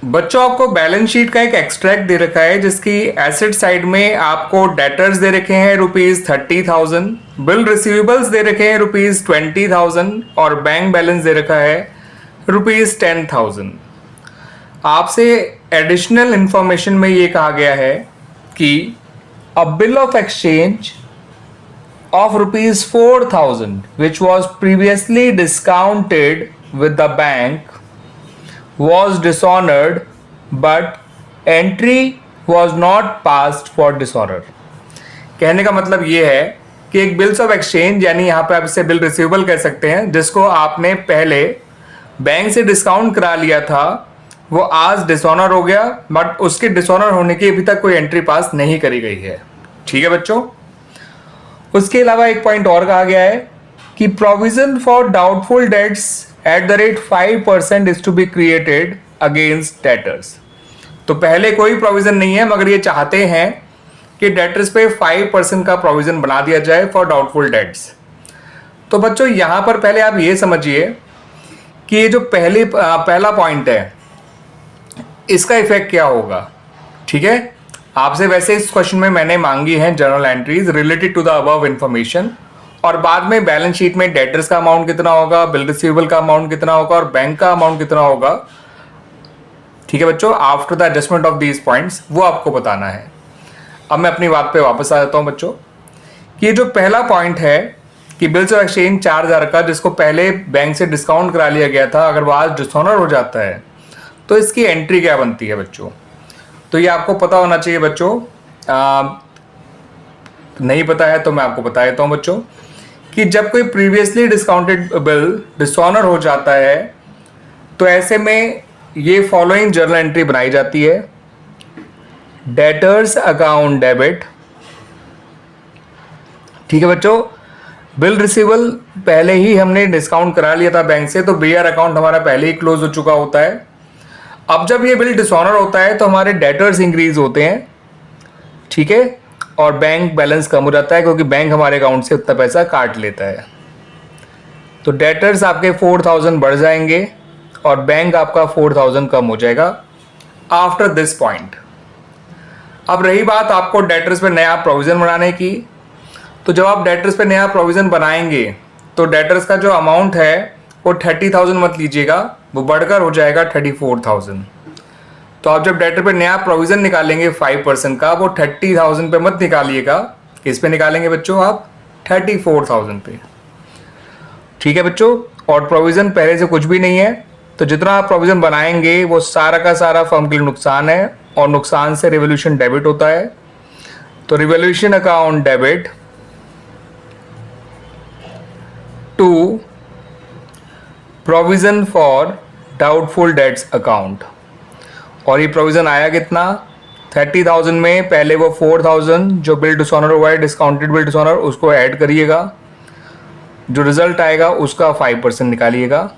बच्चों आपको balance sheet का एक एक्सट्रैक्ट दे रखा है जिसकी एसेट साइड में आपको डेटर्स दे रखे हैं ₹30,000, बिल रिसीवेबल्स दे रखे हैं ₹20,000 और बैंक बैलेंस दे रखा है ₹10,000। आपसे एडिशनल इंफॉर्मेशन में ये कहा गया है कि अ bill of exchange of ₹4,000 which was previously discounted with the bank was dishonored but entry was not passed for dishonor। कहने का मतलब ये है कि एक बिल्स ऑफ एक्सचेंज यानी यहाँ पे आप इसे बिल रिसीवेबल कह सकते हैं जिसको आपने पहले बैंक से डिस्काउंट करा लिया था, वो आज डिसऑनर हो गया बट उसके डिसऑनर होने की अभी तक कोई एंट्री पास नहीं करी गई है। ठीक है बच्चों। उसके अलावा एक पॉइंट और कहा गया है कि provision for doubtful debts at the rate 5% is to be created against debtors. तो पहले कोई प्रोविजन नहीं है मगर ये चाहते हैं कि डेटर्स पे 5% का प्रोविजन बना दिया जाए फॉर डाउटफुल डेट्स। तो बच्चों यहां पर पहले आप ये समझिए कि ये जो पहला पॉइंट है इसका इफेक्ट क्या होगा। ठीक है, आपसे वैसे इस क्वेश्चन में मैंने मांगी है journal entries related to the above information और बाद में बैलेंस शीट में डेटर्स का अमाउंट कितना होगा, बिल रिसीवेबल का अमाउंट कितना होगा और बैंक का अमाउंट कितना होगा। ठीक है बच्चों, after the adjustment of these points वो आपको बताना है। अब मैं अपनी बात पे वापस आ जाता हूं बच्चों कि ये जो पहला पॉइंट है कि बिल्स ऑफ एक्सचेंज 4,000 का जिसको पहले बैंक से डिस्काउंट करा लिया गया था, अगर वो आज डिसऑनर हो जाता है तो इसकी एंट्री क्या बनती है बच्चों। तो ये आपको पता होना चाहिए बच्चों। नहीं पता है तो मैं आपको बता देता हूं बच्चों कि जब कोई प्रीवियसली डिस्काउंटेड बिल डिसऑनर हो जाता है तो ऐसे में ये फॉलोइंग जर्नल एंट्री बनाई जाती है। Debtors account debit. ठीक है बच्चों, बिल रिसीवेबल पहले ही हमने डिस्काउंट करा लिया था बैंक से तो बीआर अकाउंट हमारा पहले ही क्लोज हो चुका होता है। अब जब ये बिल डिसऑनर होता है तो हमारे डेटर्स इंक्रीज होते हैं। ठीक है, और बैंक बैलेंस कम हो जाता है क्योंकि बैंक हमारे अकाउंट से उतना पैसा काट लेता है। तो डेटर्स आपके 4,000 बढ़ जाएंगे और बैंक आपका 4,000 कम हो जाएगा आफ्टर दिस पॉइंट। अब रही बात आपको डेटर्स पे नया प्रोविजन बनाने की, तो जब आप डेटर्स पे नया प्रोविजन बनाएंगे तो डेटर्स का जो अमाउंट है वो 30,000 मत लीजिएगा, वो बढ़कर हो जाएगा 34,000। तो आप जब डेटर पे नया प्रोविजन निकालेंगे 5% का, वो 30,000 पे मत निकालिएगा। किस पे निकालेंगे बच्चों आप? 34,000 पे। ठीक है बच्चों, और प्रोविजन पहले से कुछ भी नहीं है तो जितना आप प्रोविजन बनाएंगे वो सारा का सारा फर्म के लिए नुकसान है और नुकसान से रिवोल्यूशन डेबिट होता है। तो revaluation account debit to provision for doubtful debts account. और ये प्रोविजन आया कितना? 30,000 में पहले वो 4,000 जो बिल डिसऑनर हुआ है, डिस्काउंटेड बिल डिसऑनर, उसको ऐड करिएगा। जो रिजल्ट आएगा उसका 5% निकालिएगा,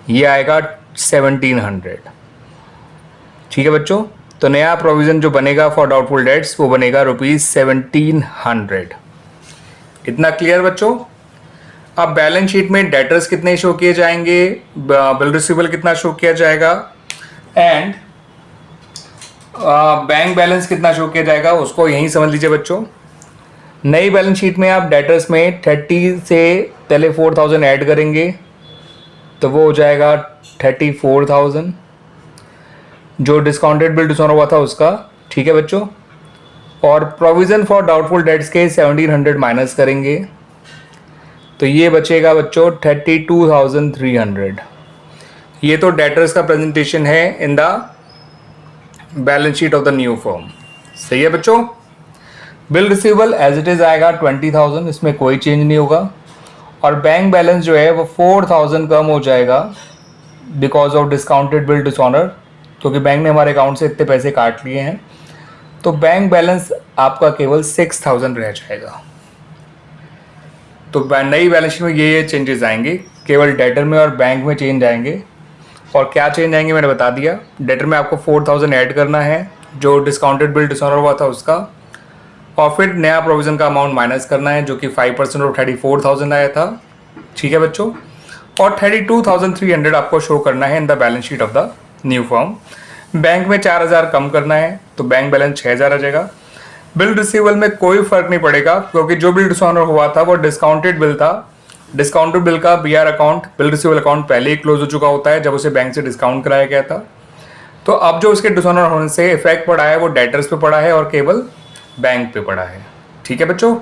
ये आएगा 1,700। ठीक है बच्चों, तो नया प्रोविजन जो बनेगा फॉर डाउटफुल डेट्स वो बनेगा ₹1,700। इतना क्लियर बच्चों? अब बैलेंस शीट में डेटर्स कितने शो किए जाएंगे, बिल रिसीवेबल कितना शो किया जाएगा एंड बैंक बैलेंस कितना शो किया जाएगा उसको यहीं समझ लीजिए बच्चों। नई बैलेंस शीट में आप डेटर्स में 30 से पहले 4,000 ऐड करेंगे तो वो हो जाएगा 34,000 जो डिस्काउंटेड बिल डिसऑनर हुआ था उसका। ठीक है बच्चों, और प्रोविजन फॉर डाउटफुल डेट्स के 1,700 माइनस करेंगे तो ये बचेगा बच्चों 32,300। ये तो डेटर्स का प्रेजेंटेशन है in the balance sheet of the new firm. सही है बच्चों। Bill receivable as it is आएगा 20,000, इसमें कोई चेंज नहीं होगा। और बैंक बैलेंस जो है वो 4,000 कम हो जाएगा because of discounted bill dishonour, क्योंकि बैंक ने हमारे अकाउंट से इतने पैसे काट लिए हैं। तो बैंक बैलेंस आपका केवल 6,000 रह जाएगा। तो नई बैलेंस शीट में ये चेंजेस आएंगे, केवल डेटर में और बैंक में चेंज आएंगे। और क्या चेंज आएंगे मैंने बता दिया। डेटर में आपको 4,000 ऐड करना है जो डिस्काउंटेड बिल डिसऑनर हुआ था उसका, और फिर नया प्रोविजन का अमाउंट माइनस करना है जो कि 5% और 34,000 आया था। ठीक है बच्चों, और 32,300 आपको शो करना है in the balance sheet of the new firm. Bank में 4,000 कम करना है तो बैंक बैलेंस 6,000 आ जाएगा। बिल रिसीवेबल में कोई फर्क नहीं पड़ेगा क्योंकि जो बिल डिसऑनर हुआ था वो डिस्काउंटेड बिल था। डिस्काउंटेड बिल का BR account, bill receivable account पहले ही क्लोज हो चुका होता है जब उसे बैंक से डिस्काउंट कराया गया था। तो अब जो उसके डिसऑनर होने से इफेक्ट पड़ा है वो डेटर्स पे पड़ा है और केवल बैंक पे पड़ा है। ठीक है बच्चों।